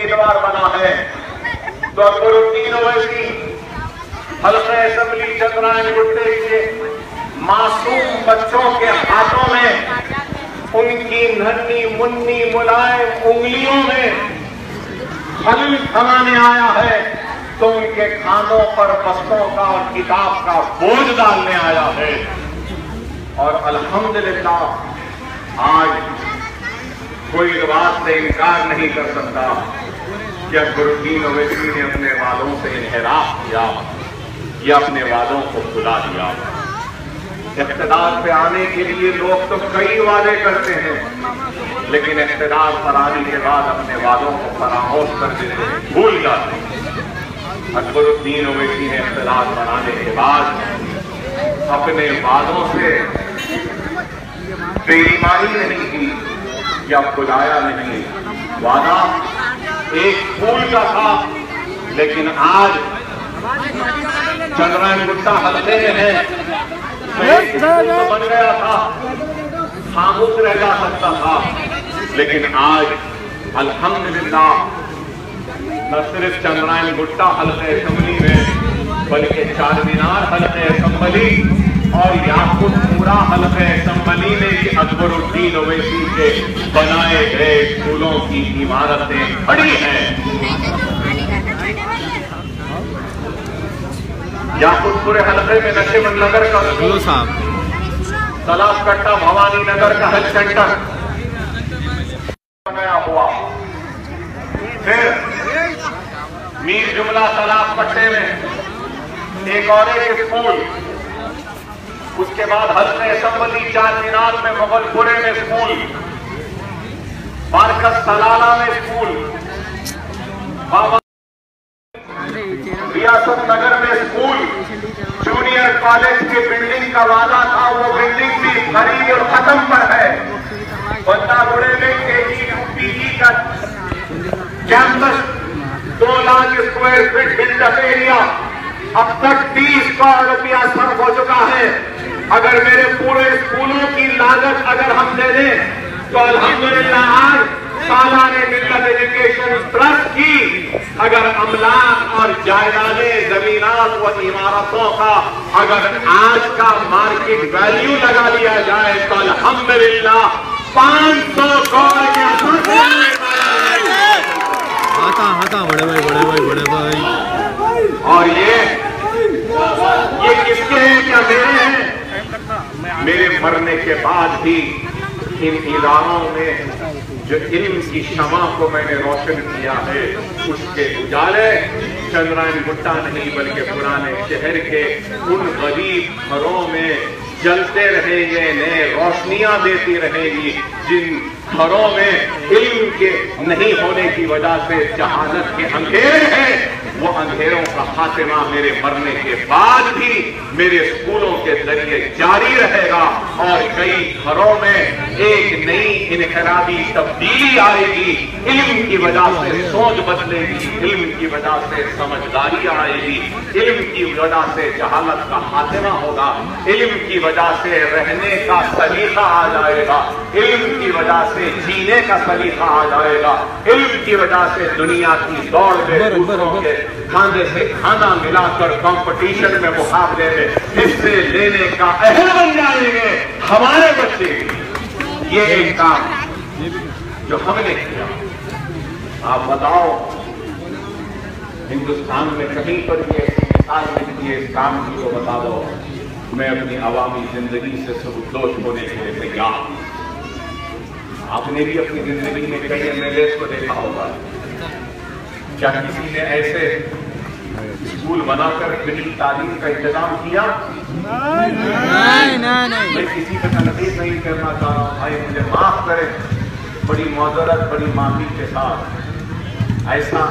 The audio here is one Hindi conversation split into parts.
उम्मीदवार बना है तो अकबरुद्दीन ओवैसी हल्के असेंबली चंद्रायन गुट्टे के मासूम बच्चों के हाथों में उनकी नन्ही मुन्नी मुलायम उंगलियों में फल थमाने आया है तो उनके खानों पर बस्तों का और किताब का बोझ डालने आया है। और अल्हम्दुलिल्लाह आज कोई इस बात से इनकार नहीं कर सकता कि अकबरुद्दीन ओवैसी ने अपने वादों से इन्हिराफ किया या अपने वादों को भुला दिया। इख्तिदार पे आने के लिए लोग तो कई वादे करते हैं लेकिन इख्तिदार पर आने के बाद अपने वादों को फरामोश कर देते हैं, भूल जाते हैं। अकबरुद्दीन ओवैसी ने इख्तिदार बनाने के बाद अपने वादों से बेईमानी नहीं की या भुलाया नहीं। वादा एक फूल का था लेकिन आज चंद्रायन गुट्टा हल्के में है तो बन गया था, खामोश रह जा सकता था लेकिन आज अल्हम्दुलिल्लाह न सिर्फ चंद्रायन गुट्टा हल्के असेंबली में बल्कि चारमीनार हल्के असेंबली और याकुतपुरा हल्के असेंबली में भी अकबरुद्दीन ओवैसी के बनाए गए स्कूलों की इमारतें खड़ी हैं। याकुतपुरे हल्के में नशेबंद नगर का तालाब कट्टा भवानी नगर का हेल्थ सेंटर बनाया हुआ। फिर मीर जुमला तालाब कट्टे में एक और एक स्कूल, उसके बाद हल्के असेंबली चारमीनार में मुगलपुरे में स्कूल, बारकस सलाला में स्कूल, रियासत नगर में स्कूल, जूनियर कॉलेज के बिल्डिंग का वादा था वो बिल्डिंग भी खरीद और खत्म पर है। बंदागुड़े में KGUPE का campus 2 lakh square feet buildup area अब तक 30 करोड़ रुपया सर्व हो चुका है। अगर मेरे पूरे स्कूलों की लागत अगर हम दे दें तो अल्हम्दुलिल्लाह आज सालाने मिल्लत एजुकेशन ट्रस्ट की अगर अमलाक और जायदादें जमीनात व इमारतों का अगर आज का मार्केट वैल्यू लगा लिया जाए तो अल्हम्दुलिल्लाह 500 करोड़ के हाँ बड़े भाई और ये किसके हैं? क्या मेरे हैं? मेरे मरने के बाद भी इन इदारों में जो इल्म की शमा को मैंने रोशन किया है उसके उजाले चंद्रायन गुट्टा नहीं बल्कि पुराने शहर के उन गरीब घरों में जलते रहेंगे, नए रोशनियां देती रहेगी जिन घरों में इल्म के नहीं होने की वजह से जहालत के अंधेरे हैं। वो अंधेरों का खात्मा मेरे मरने के बाद भी मेरे स्कूलों के जरिए जारी रहेगा और कई घरों में एक नई इनकलाबी तब्दीली आएगी। इल्म की वजह से सोच बदलेगी, इल्म की वजह से समझदारी आएगी, इल्म की वजह से जहालत का खात्मा होगा, इल्म की वजह से रहने का सलीका आ जाएगा, इल्म की वजह से जीने का सलीका आ जाएगा, इल्म की वजह से दुनिया की दौड़ में दूसरों के खाने से खाना मिलाकर कंपटीशन में मुकाबले में हिस्से लेने का अहल बन जाएंगे हमारे बच्चे। ये एक काम जो हमने किया, आप बताओ हिंदुस्तान में कहीं पर ये मिसाल मिलती है इस काम की तो बता दो। मैं अपनी अवामी जिंदगी से सबूतोष होने के लिए तैयार। आपने भी अपनी जिंदगी में कई MLA को देखा होगा, क्या किसी ने ऐसे स्कूल बनाकर फ्री तालीम का इंतजाम किया? नहीं। मैं किसी का तनकीद नहीं करना चाह रहा हूँ भाई, मुझे माफ करें, बड़ी मौजरत बड़ी माफी के साथ ऐसा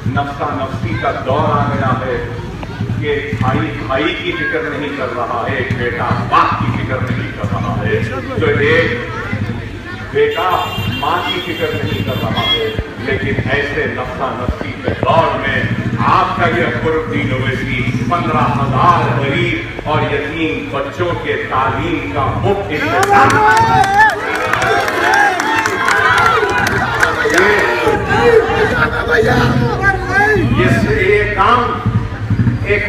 नफ्सा नफ्सी का दौर आ गया है कि भाई की फिक्र नहीं कर रहा है, बेटा बाप की फिक्र नहीं कर रहा है, तो एक बेटा माँ की फिक्र नहीं कर रहा है। लेकिन ऐसे नफ्सा नफ्सी के दौर में आपका ये अकबरुद्दीन ओवैसी 15,000 गरीब और यतीम बच्चों के तालीम का मुफ्त इंतजाम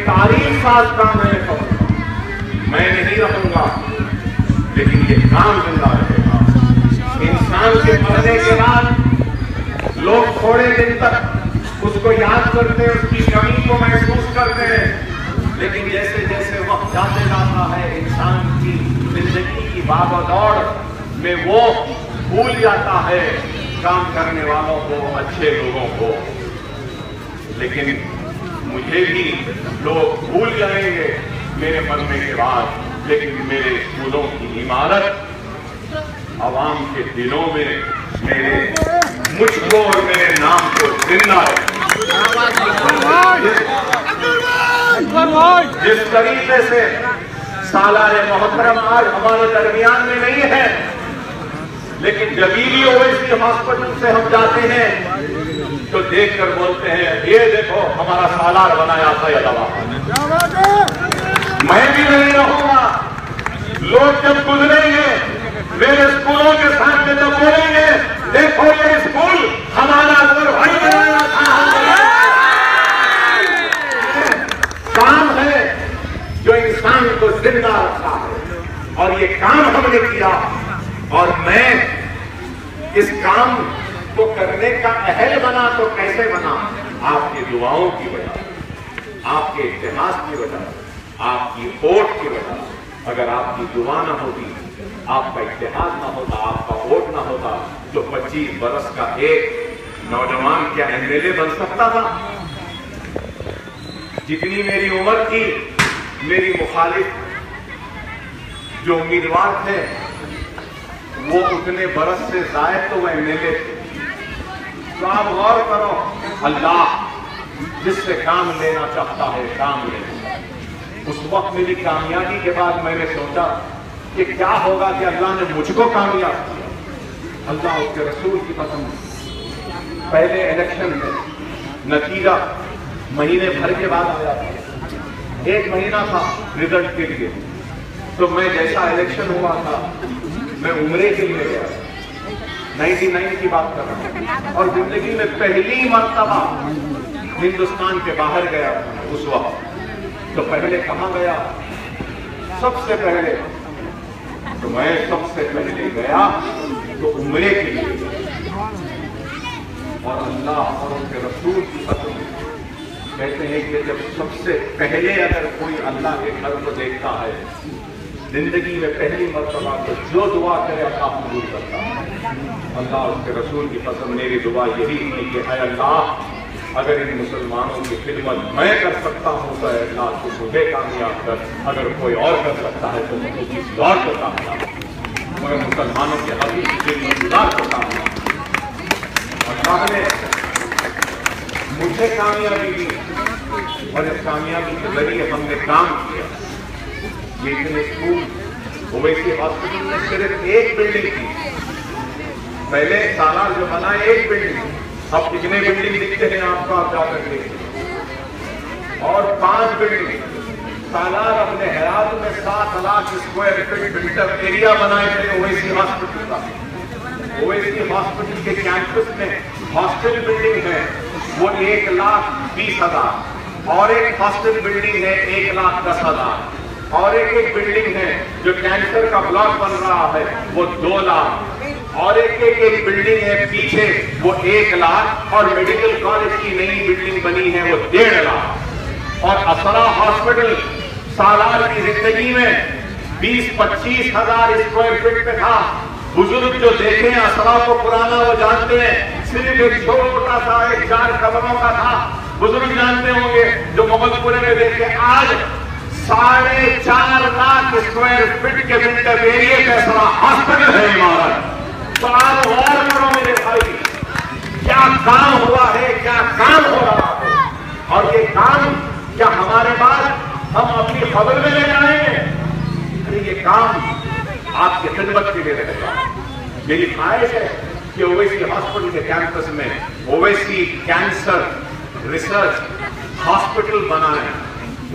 तारीख साज का मैं कहूँगा, मैं नहीं रहूंगा, लेकिन ये काम जिंदा रहेगा। इंसान के मरने के बाद लोग थोड़े दिन तक उसको याद करते हैं, उसकी कमी को महसूस करते हैं, लेकिन जैसे जैसे वक्त जाते जाता है इंसान की जिंदगी की भागदौड़ में वो भूल जाता है काम करने वालों को, अच्छे लोगों को। लेकिन मुझे भी लोग भूल जाएंगे मेरे मरने के बाद, लेकिन मेरे स्कूलों की इमारत आवाम के दिलों में मेरे मुझको और मेरे नाम को जिंदा है। जिस तरीके से सालारे मोहतरम आज हमारे दरमियान में नहीं है, लेकिन जब भी ओवैसी हॉस्पिटल से हम जाते हैं तो देखकर बोलते हैं, ये देखो हमारा सालार बनाया था ये दवा। मैं भी नहीं रहूंगा। लोग जब गुजरेंगे मेरे स्कूलों के सामने तो बोलेंगे, देखो ये स्कूल हमारा अगर भाई बनाया था। काम है जो इंसान को जिंदा रखता है, और ये काम हमने किया, और मैं इस काम को करने का अहल बना तो कैसे बना? आपकी दुआओं की वजह, आपके इतिहास की वजह, आपकी वोट की वजह। अगर आपकी दुआ ना होती, आपका इतिहास ना होता, आपका वोट ना होता, तो 25 बरस का एक नौजवान क्या एमएलए बन सकता था? जितनी मेरी उम्र थी, मेरी मुखालिफ जो उम्मीदवार थे वो उतने बरस से जायद तो वो एमएलए थे। तो आप गौर करो, अल्लाह जिससे काम लेना चाहता है काम लेना। उस वक्त मेरी कामयाबी के बाद मैंने सोचा कि क्या होगा कि अल्लाह ने मुझको कामयाब किया। अल्लाह उसके रसूल की कसम, पहले इलेक्शन में नतीजा महीने भर के बाद आया था, 1 महीना था रिजल्ट के लिए। तो मैं जैसा इलेक्शन हुआ था, मैं उम्रे के लिए गया, 99 की बात कर रहा हूँ, और जिंदगी में पहली मर्तबा हिंदुस्तान के बाहर गया उस वक्त। तो पहले कहाँ गया? सबसे पहले तो मैं सबसे पहले गया तो उम्रे के लिए गया। और अल्लाह और उनके रसूल की कसम कहते हैं कि जब सबसे पहले अगर कोई अल्लाह के घर को देखता है जिंदगी में पहली मर्तबा, तो जो दुआ करे अल्लाह कबूल करता है। अल्लाह उसके रसूल की कसम, मेरी दुआ यही थी कि है अल्लाह, अगर इन मुसलमानों की खिदमत मैं कर सकता हूँ तो अल्लाह को मुझे कामयाब कर, अगर कोई और कर सकता है तो मुझे किसी और को कामयाब, मगर मुसलमानों के हक की खिदमत को कामयाब। अल्लाह ने मुझे कामयाबी दी, और इस कामयाबी के जरिए हमने काम किया। ये इतने स्कूल ओवैसी हॉस्पिटल में सिर्फ एक बिल्डिंग थी, पहले सालार जो बना एक बिल्डिंग, अब कितने बिल्डिंग दिखते हैं आपको, आप जाकर देखिए। और 5 बिल्डिंग सालार अपने हयात में 7 lakh square feet meter area बनाए थे ओवैसी हॉस्पिटल का। ओवैसी हॉस्पिटल के कैंपस में हॉस्टल बिल्डिंग है वो 1,20,000, और एक हॉस्टल बिल्डिंग है 1,10,000, और एक बिल्डिंग है जो कैंसर का ब्लॉक बन रहा है वो 2 लाख, और एक बिल्डिंग है पीछे वो 1 लाख, और मेडिकल कॉलेज की नई बिल्डिंग बनी है वो 1.5 लाख। और असरा हॉस्पिटल सालार की जिंदगी में 20-25 हजार स्क्वायर फीट पे था। बुजुर्ग जो देखे असरा को पुराना वो जानते हैं, सिर्फ एक छोटा सा एक 4 कमरों का था। बुजुर्ग जानते होंगे जो मोहम्मदपुरे में देखे, आज 4.5 लाख स्क्वायर फीट के मीटर एरिया का असरा हॉस्पिटल है इमारत। तो आप गौर करो मेरे भाई, क्या काम हुआ है, क्या काम हो रहा है। और ये काम क्या हमारे बाद हम अपनी खबर में ले जाएंगे? अरे ये काम आपकी खिदमत के लिए रहेगा। मेरी ख्वाहिश है कि ओवैसी हॉस्पिटल के कैंपस में ओवैसी कैंसर रिसर्च हॉस्पिटल बनाए,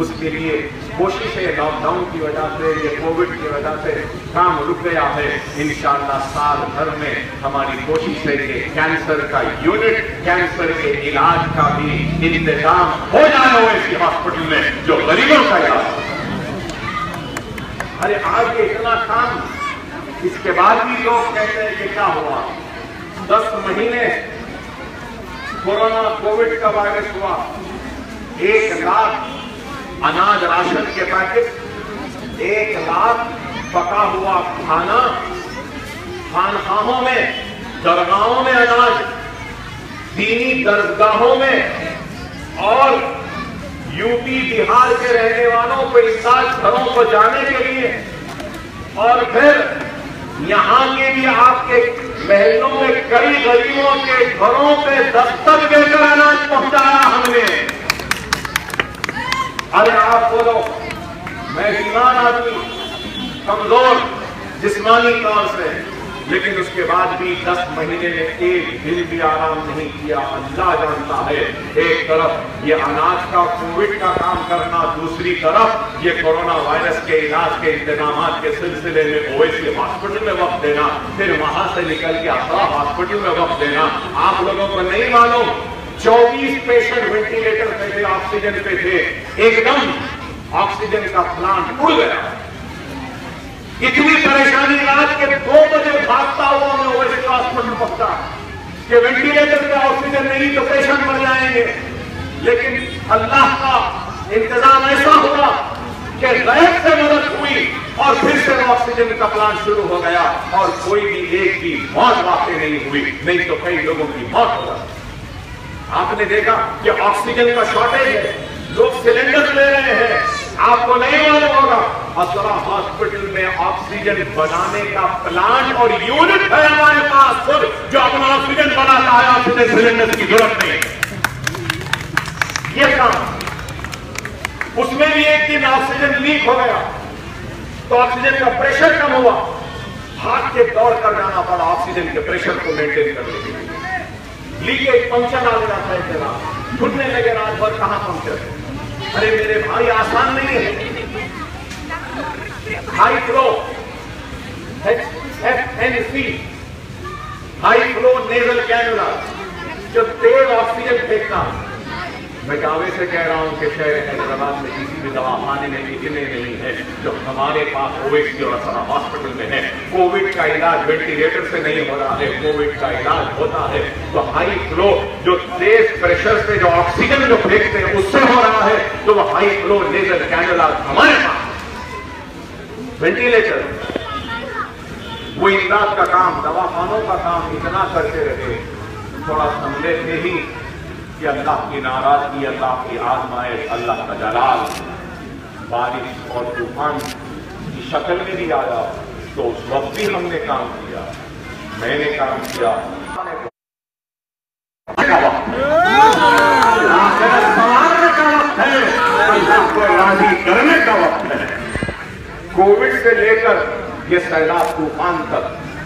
उसके लिए कोशिशें लॉकडाउन की वजह से, ये कोविड की वजह से काम रुक गया है। इंशाअल्लाह साल भर में हमारी कोशिश है कि कैंसर का यूनिट, कैंसर के इलाज का भी इंतजाम हो जाए ओवैसी हॉस्पिटल में, जो गरीबों का इलाज। अरे आज ये इतना काम, इसके बाद भी लोग कहते हैं कि क्या हुआ। 10 महीने कोरोना कोविड का वायरस हुआ, 1 लाख अनाज राशन के पैकेट, 1 लाख पका हुआ खाना, खानखाहों में, दरगाहों में अनाज, दीनी दरगाहों में, और यूपी बिहार के रहने वालों को इमदाद घरों को जाने के लिए, और फिर यहां के भी आपके महलों में कई गरीबों के घरों पे दस्तक देकर अनाज पहुंचाया हमने। अरे आप बोलो, मैं बीमार आदमी, कमजोर जिस्मानी तौर से, लेकिन उसके बाद भी 10 महीने में एक दिन भी आराम नहीं किया। अल्लाह जानता है, एक तरफ ये अनाज का कोविड का काम करना, दूसरी तरफ ये कोरोना वायरस के इलाज के इंतजाम के सिलसिले में ओवैसी हॉस्पिटल में वक्त देना, फिर वहां से निकल के अफरा हॉस्पिटल में वक्त देना। आप लोगों को नहीं मालूम, 24 पेशेंट वेंटिलेटर पे थे, ऑक्सीजन पे थे, एकदम ऑक्सीजन का प्लांट उड़ गया। इतनी परेशानी, रात के 2 बजे भागता हुआ मैं ओवैसी हॉस्पिटल पहुंचा कि वेंटिलेटर पे ऑक्सीजन नहीं तो पेशेंट मर जाएंगे। लेकिन अल्लाह का इंतजाम ऐसा हुआ कि गैब से मदद हुई और फिर से ऑक्सीजन का प्लांट शुरू हो गया, और कोई भी एक भी मौत वाकई नहीं हुई, नहीं तो कई लोगों की मौत हो गई। आपने देखा कि ऑक्सीजन का शॉर्टेज है, लोग सिलेंडर ले रहे हैं। आपको नहीं मालूम होगा, असरा हॉस्पिटल में ऑक्सीजन बनाने का प्लांट और यूनिट है हमारे पास खुद, जो अपना ऑक्सीजन बनाता है। ऑक्सीजन सिलेंडर की जरूरत नहीं है। ये काम, उसमें भी एक दिन ऑक्सीजन लीक हो गया तो ऑक्सीजन का प्रेशर कम हुआ, हाथ के दौड़ कर जाना पड़ा ऑक्सीजन के प्रेशर को मेंटेन करने के लिए। लीकेज पंक्चर आ गया था, एक जगह घुटने लगे, रात भर कहां पंक्चर। अरे मेरे भाई, आसान नहीं है। High flow HFNC, high flow nasal cannula, जो तेज ऑक्सीजन फेंकता। मैं दावे से कह रहा हूं कि शहर हैदराबाद में किसी भी दवाखाने में इतने नहीं है जो हमारे पास ओवैसी और असरा हॉस्पिटल में है। कोविड का इलाज वेंटिलेटर से नहीं हो रहा है, कोविड का इलाज होता है तो हाई फ्लो, जो तेज प्रेशर से जो ऑक्सीजन जो फेंकते हैं उससे हो रहा है, तो वो हाई फ्लो नेजल कैनुला हमारे पास। वेंटिलेटर, वो इमदाद का काम, दवाखानों का काम इतना करते रहे, थोड़ा समझे थे ही कि अल्लाह की नाराजगी, अल्लाह की आजमाइश, अल्लाह का जलाल बारिश और तूफान की शक्ल में भी आया, तो उस वक्त भी हमने काम किया, मैंने काम किया। संवारने का वक्त है, अल्लाह को राजी करने का वक्त है। कोविड से लेकर ये सैलाब तूफान तक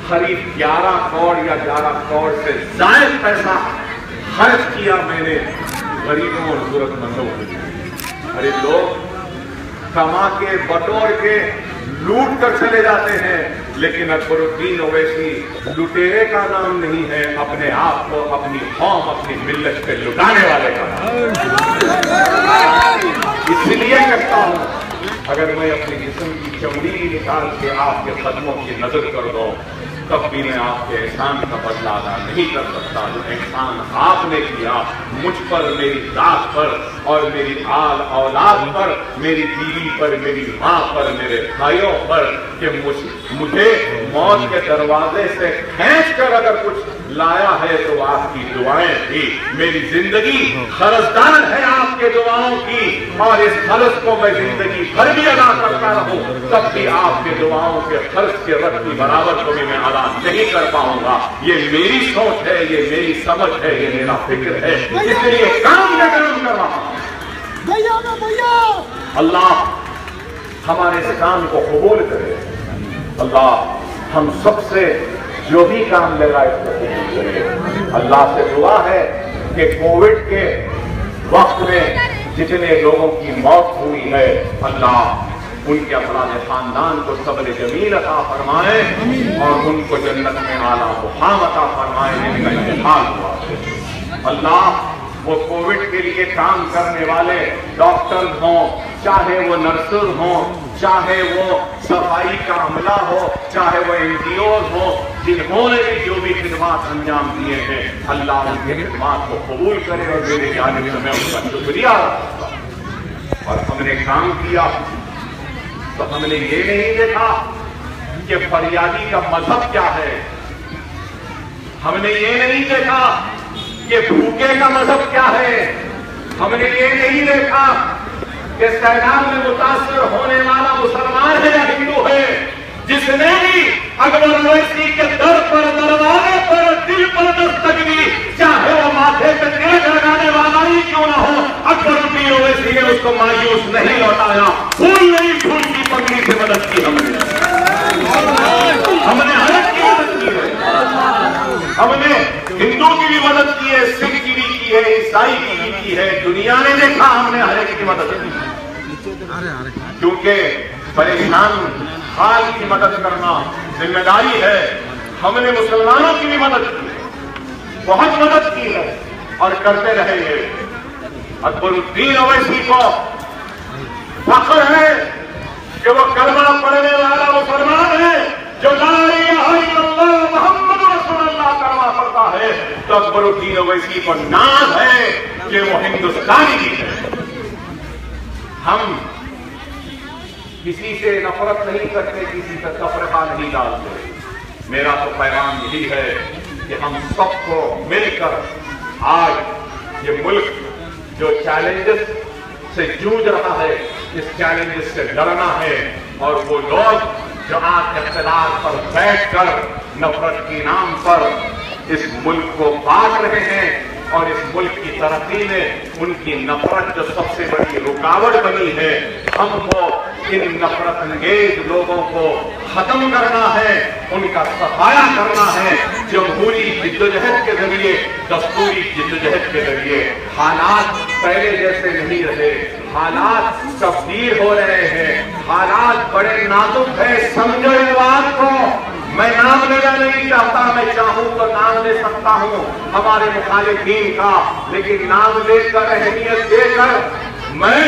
करीब 11 करोड़ या 11 करोड़ से ज्यादा पैसा खर्च किया मैंने गरीबों और जरूरतमंदों को। अरे लोग कमा के बटोर के लूट कर चले जाते हैं, लेकिन अकबरुद्दीन ओवैसी लुटेरे का नाम नहीं है, अपने आप को, अपनी कौम, अपनी मिल्लत पे लुटाने वाले का नाम। इसलिए कहता हूं, अगर मैं अपने जिस्म की चमड़ी निकाल के आपके कदमों की नजर कर दूं, तब भी मैं आपके एहसान का बदला अदा नहीं कर सकता जो एहसान आपने किया मुझ पर, मेरी जात पर और मेरी आल औलाद पर, मेरी बीवी पर, मेरी माँ पर, मेरे भाइयों पर, कि मुझे मौत के दरवाजे से खींच कर अगर कुछ लाया है तो आपकी दुआएं थी। मेरी जिंदगी खर्चदार है आपके दुआओं की, और इस खर्च को मैं जिंदगी भर भी अदा करता रहूं, तब भी आपके दुआओं के खर्च के रब की बराबर को भी मैं अदा नहीं कर पाऊंगा। ये मेरी सोच है, ये मेरी समझ है, ये मेरा फिक्र है, इसलिए काम में काम कर रहा हूं। अल्लाह हमारे इस काम को कबूल करे। अल्लाह हम सबसे जो भी काम लगा इसको कबूल करे। अल्लाह से दुआ है कि कोविड के वक्त में जितने लोगों की मौत हुई है, अल्लाह उनके अफराद खानदान को सब्र जमील अता फरमाए और उनको जन्नत में आला मुकाम अता फरमाए जिनका इंतकाल हुआ है। अल्लाह वो कोविड के लिए काम करने वाले डॉक्टर्स हों, चाहे वो नर्सेज हों, चाहे वो सफाई का अमला हो, चाहे वो NGOs हो, जिन्होंने भी जो भी खिदमात अंजाम दिए हैं, अल्लाह उनके खिदमात को कबूल करे और मेरे जानिब से मैं उनका शुक्रिया। और हमने काम किया तो हमने ये नहीं देखा कि फरियादी का मजहब क्या है, हमने ये नहीं देखा कि भूखे का मजहब क्या है, हमने ये नहीं देखा कि सैलाब में मुतासर होने वाला मुसलमान है या हिंदू है। जिसने भी अकबर ओवैसी के दर पर, दरवाजे पर, दिल पर दस्तक दी, चाहे वो माथे पे तिलक लगाने वाला ही क्यों ना हो, अकबर ओवैसी ने उसको मायूस नहीं लौटाया। फूल नहीं, फूल की पगड़ी से मदद की हमने हर की मदद की है। हमने हिंदू की भी मदद की है, सिख की भी की है, ईसाई की भी की है। दुनिया ने देखा हमने हर एक की मदद की, क्योंकि परेशान हाल की मदद करना जिम्मेदारी है। हमने मुसलमानों की भी मदद की, बहुत मदद की है और करते रहेंगे। अकबरुद्दीन ओवैसी को फख्र है कि वो कलमा पढ़ने वाला मुसलमान है जो ला इलाहा इल्लल्लाह मुहम्मद रसूलुल्लाह कलमा पढ़ता है। तो अकबरुद्दीन ओवैसी को नाज है कि वो हिंदुस्तानी भी है। हम किसी से नफरत नहीं करते, किसी से तफरका नहीं डालते। मेरा तो पैगाम यही है कि हम सबको मिलकर आज ये मुल्क जो चैलेंजेस से जूझ रहा है, इस चैलेंजेस से लड़ना है। और वो लोग जो आज इख्तिलाफ पर बैठकर नफरत के नाम पर इस मुल्क को बांट रहे हैं और इस मुल्क की तरक्की में उनकी नफरत जो सबसे बड़ी रुकावट बनी है, हमको इन नफरत अंगेज लोगों को खत्म करना है, उनका सफाया करना है। जमहूरी जिद्दोजहद के जरिए, दस्तूरी जिद्दोजहद के जरिए हालात पहले जैसे नहीं रहे, हालात तब्दील हो रहे हैं, हालात बड़े नाजुक है। समझो इस बात को। मैं नाम लेना नहीं चाहता, मैं चाहूं तो नाम ले सकता हूं हमारे मुखालिफीन का, लेकिन नाम लेकर, अहमियत देकर मैं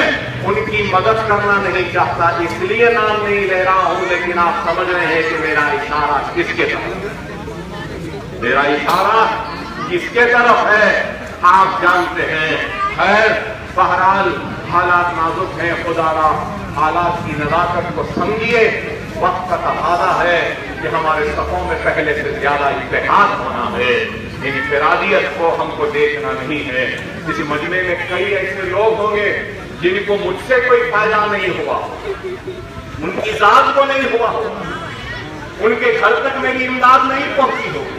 उनकी मदद करना नहीं चाहता, इसलिए नाम नहीं ले रहा हूं। लेकिन आप समझ रहे हैं कि मेरा इशारा किसके तरफ है, मेरा इशारा किसके तरफ है, आप जानते हैं। खैर, बहरहाल हालात नाजुक हैं, खुदारा हालात की नजाकत को समझिए। वक्त का तकाज़ा है कि हमारे सफों में पहले से ज्यादा इत्तेहाद होना है। इनफरादियत को हमको देखना नहीं है। इस मजमे में कई ऐसे लोग होंगे जिनको मुझसे कोई फायदा नहीं हुआ, उनकी जात को नहीं हुआ, उनके घर तक मेरी इमदाद नहीं पहुंची होगी,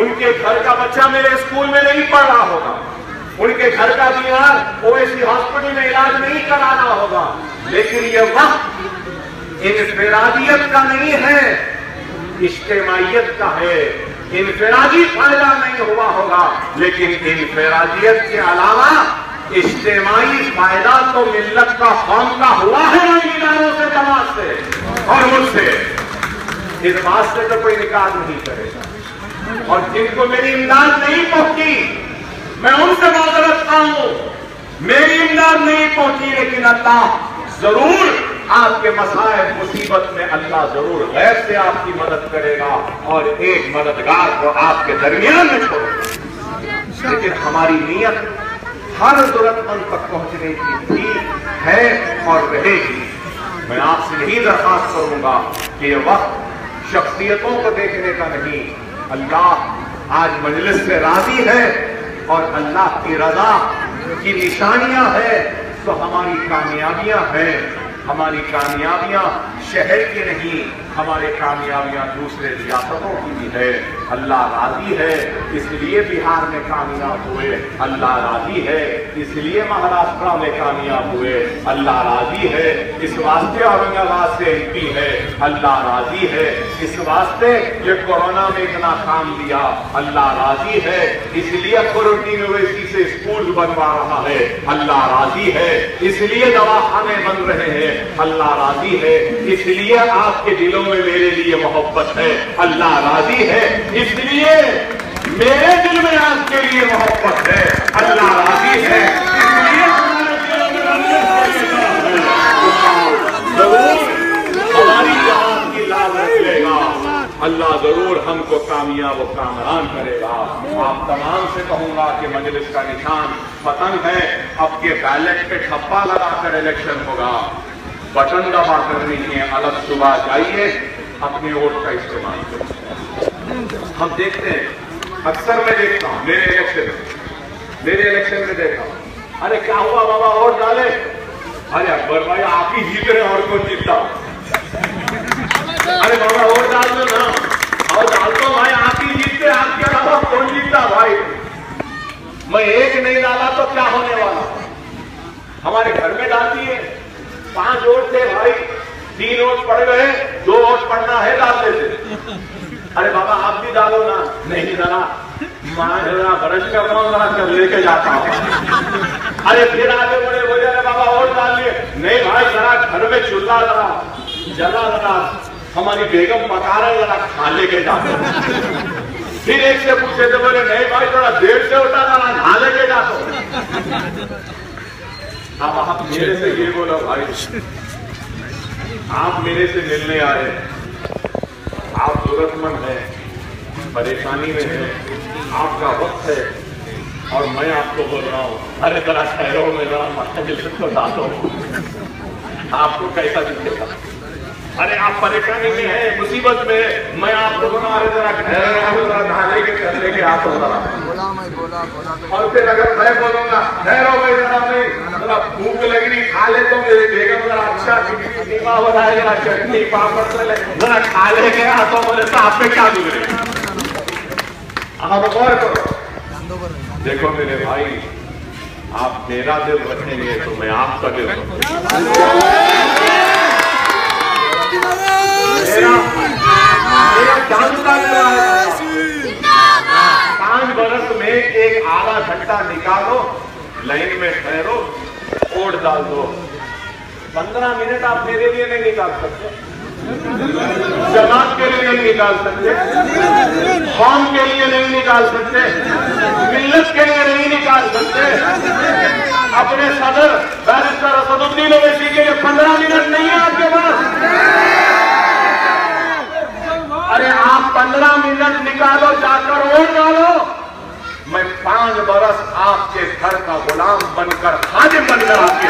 उनके घर का बच्चा मेरे स्कूल में नहीं पढ़ रहा होगा, उनके घर का बीमार ओवैसी हॉस्पिटल में इलाज नहीं कराना होगा। लेकिन यह वक्त इनफरादियत का नहीं है, इज्तिमाइयत का है। इनफरादी फायदा नहीं हुआ होगा, लेकिन इनफरादियत के अलावा इज्तिमाई फायदा तो मिल्लत का, कौम का हुआ है ईमानदारों से, जमात से और मुझसे। इस बात से तो कोई निकाल नहीं करेगा। और जिनको मेरी इमदाद नहीं पहुंची, मैं उनसे माजरत हूं, मेरी इमदाद नहीं पहुंची, लेकिन अल्लाह जरूर आपके मसाइब मुसीबत में अल्लाह जरूर गैर से आपकी मदद करेगा और एक मददगार को आपके दरमियान में छोड़ेगा। लेकिन हमारी नीयत हर जरूरतमंद तक पहुंचने की थी, है और रहेगी। मैं आपसे यही दरखास्त करूंगा कि ये वक्त शख्सियतों को देखने का नहीं, अल्लाह आज मजलिस से राजी है और अल्लाह की रजा की निशानियां है तो हमारी कामयाबियां हैं। हमारी कामयाबियां शहर की नहीं, हमारी कामयाबियां दूसरे रियासतों की भी है। अल्लाह राजी है इसलिए बिहार में कामयाब हुए, अल्लाह राजी है इसलिए महाराष्ट्र में कामयाब हुए, अल्लाह राजी है इस वास्ते औरंगाबाद से एमपी है, अल्लाह राजी है इस वास्ते ये कोरोना में इतना काम दिया, अल्लाह राजी है इसलिए कोरोना यूनिवर्सिटी से स्कूल बनवा रहा है, अल्लाह राजी है इसलिए दवाखाने बन रहे हैं, अल्लाह राजी है इसलिए आपके दिलों में मेरे लिए मोहब्बत है, अल्लाह राजी है इसलिए मेरे दिल में आपके लिए मोहब्बत है, अल्लाह राजी है इसलिए जरूर हमारी जहां की लाज रख लेगा, अल्लाह जरूर हमको कामयाब व कामरान करेगा। आप तमाम से कहूंगा कि मजलिस का निशान पतंग है, अब के बैलेट पे ठप्पा लगाकर इलेक्शन होगा, बटन दबा करनी है, अलग सुबह जाइए अपने वोट का इस्तेमाल करें। हम देखते हैं, अक्सर मैं देखता हूं मेरे इलेक्शन में देखा हूं, अरे क्या हुआ बाबा वोट डाले, अरे अकबर भाई आप ही जीत रहे और कौन जीतता, अरे बाबा वोट डाल दो ना, और डाल दो भाई आप ही जीतते, आपके अलावा कौन जीतता भाई, मैं एक नहीं डाला तो क्या होने वाला, हमारे घर में डालती है 5 वोट थे भाई, 3 वोट पड़ गए, 2 वोट पड़ना है डाल देते, अरे बाबा आप भी डालो ना, नहीं डाला मां जरा ब्रश कर रहा हूं, जरा कर लेके जाता हूं, अरे फिर आगे बड़े बोले अरे बाबा वोट डाल लिए, नहीं भाई जरा घर में चूल्हा जरा हमारी बेगम पका रहे जरा खा लेके जाते, फिर एक से पूछे तो बोले नहीं भाई थोड़ा देर से उठा जरा खा लेके जाते। अब आप मेरे से ये बोलो भाई, आप मेरे से मिलने आए, आप जरूरतमंद हैं, परेशानी में है, आपका वक्त है, और मैं आपको बोल रहा हूं अरे जरा ठहरो में जरा मस्जिद को डालो, आपको कैसा दिखेगा, अरे आप परेशानी में है, मुसीबत में है, मैं आपको बोला अरे जरा ठहरो जरा नहाने के कर लेके आप बोला, और फिर अगर मैं बोलूंगा ठहरो भाई जरा भूख लगी नहीं खा ले तो मेरे बेगम जरा अच्छा कीमा बनाए जरा चटनी पापड़ से जरा खा लेके आ तो बोले तो आप पे क्या गुजरे, आप और करो। देखो मेरे भाई आप मेरा दिल रखेंगे तो मैं आपका दिल मेरा जानता 5 बरस में एक आधा घंटा निकालो, लाइन में ठहरो, वोट डाल दो, 15 मिनट आप मेरे लिए नहीं निकाल सकते, जमात के लिए नहीं निकाल सकते, कौम के लिए नहीं निकाल सकते, मिल्लत के लिए नहीं निकाल सकते, अपने सदर बैरिस्टर असदुद्दीन ओवैसी के लिए 15 मिनट नहीं है आपके पास, अरे आप 15 मिनट निकालो जाकर वोट डालो, मैं 5 बरस आपके घर का गुलाम बनकर खादिम बनकर आपके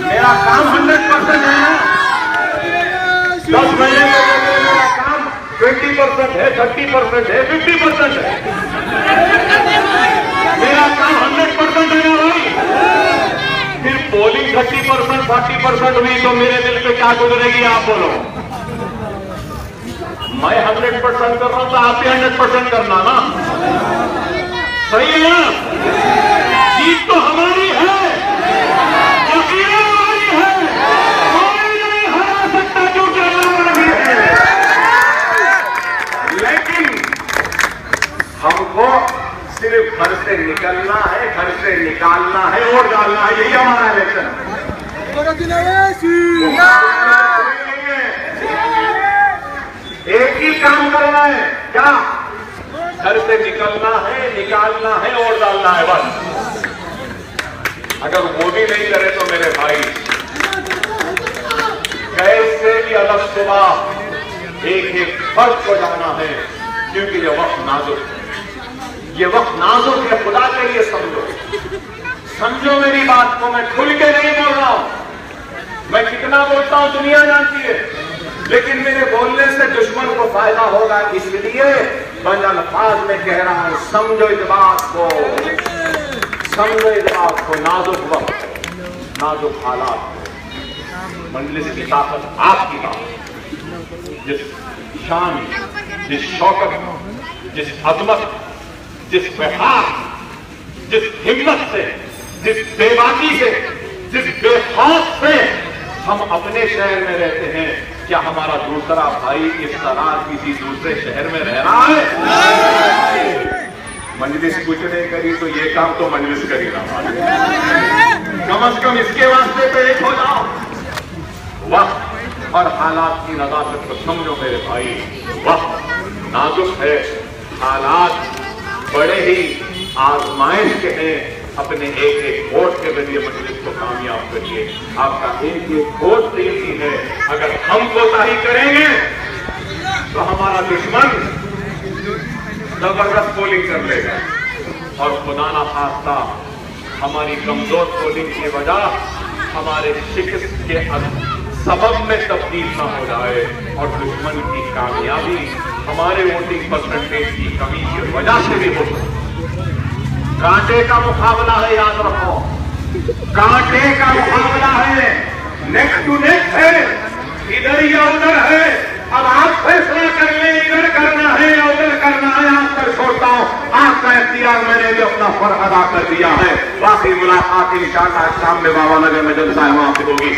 मेरा काम 100% है, 10 महीने में मेरा काम 20% है, 30% है, 50% है, मेरा काम 100% है ना भाई, फिर पोलिंग 30% 40% हुई तो मेरे दिल पे क्या गुजरेगी आप बोलो, मैं 100% कर रहा हूं तो आप भी 100% करना ना, सही है ना, जीत तो हमारी है, हमारी है, कोई नहीं हरा सकता क्योंकि अल्लाह रही है, लेकिन हमको सिर्फ घर से निकलना है, घर से निकालना है, वोट डालना है, यही हमारा इलेक्शन है। एक ही काम करना है, क्या घर से निकलना है, निकालना है, वोट डालना है, बस। अगर वो भी नहीं करे तो मेरे भाई कैसे भी अलग सुबह एक फर्ज को जाना है, क्योंकि ये वक्त नाजुक है, ये वक्त नाजुक है, खुदा के लिए समझो मेरी बात को, मैं खुल के नहीं बोल रहा हूं, मैं कितना बोलता हूं दुनिया जानती है, लेकिन मेरे बोलने से दुश्मन को फायदा होगा, इसलिए मैं अल्फाज में कह रहा हूं, समझो इस बात को, समझो इस बात को, नाजुक वक्त, नाजुक हालात, मंजलिस की ताकत आपकी बात, जिस शान, जिस शौकत, जिस अजमत, जिस वफार, जिस हिम्मत से, जिस बेबाकी से, जिस बेखौफ से हम अपने शहर में रहते हैं, क्या हमारा दूसरा भाई इस तरह किसी दूसरे शहर में रह रहा है? मजलिस कुछ नहीं करी तो ये काम तो मजलिस करी ना, कम से कम इसके वास्ते तो एक हो जाओ। वक्त और हालात की नज़ाकत को समझो मेरे भाई। वक्त नाजुक है, हालात बड़े ही आजमाइश के हैं। अपने एक एक वोट के जरिए मजलिस को कामयाब करिए। आपका एक एक वोट कीमती है। अगर हम कोताही करेंगे तो हमारा दुश्मन जबरदस्त पोलिंग कर लेगा, और खुदा ना खास्ता हमारी कमजोर पोलिंग की वजह हमारे शिकस्त के सबब में तब्दील न हो जाए, और दुश्मन की कामयाबी हमारे वोटिंग परसेंटेज की कमी की वजह से भी हो सकती। कांटे का मुकाबला है, याद रखो, कांटे का मुकाबला है, नेक टू नेक है, इधर या उधर है। अब आप फैसला कर ले, इधर करना है या उधर करना है। आप पर छोड़ता हूं, आपका इख्तियार, मैंने भी अपना फर्ज अदा कर दिया है। बाकी मुलाकात इंशाअल्लाह शाम में बाबा नगर में जलसा है, वहां से होगी।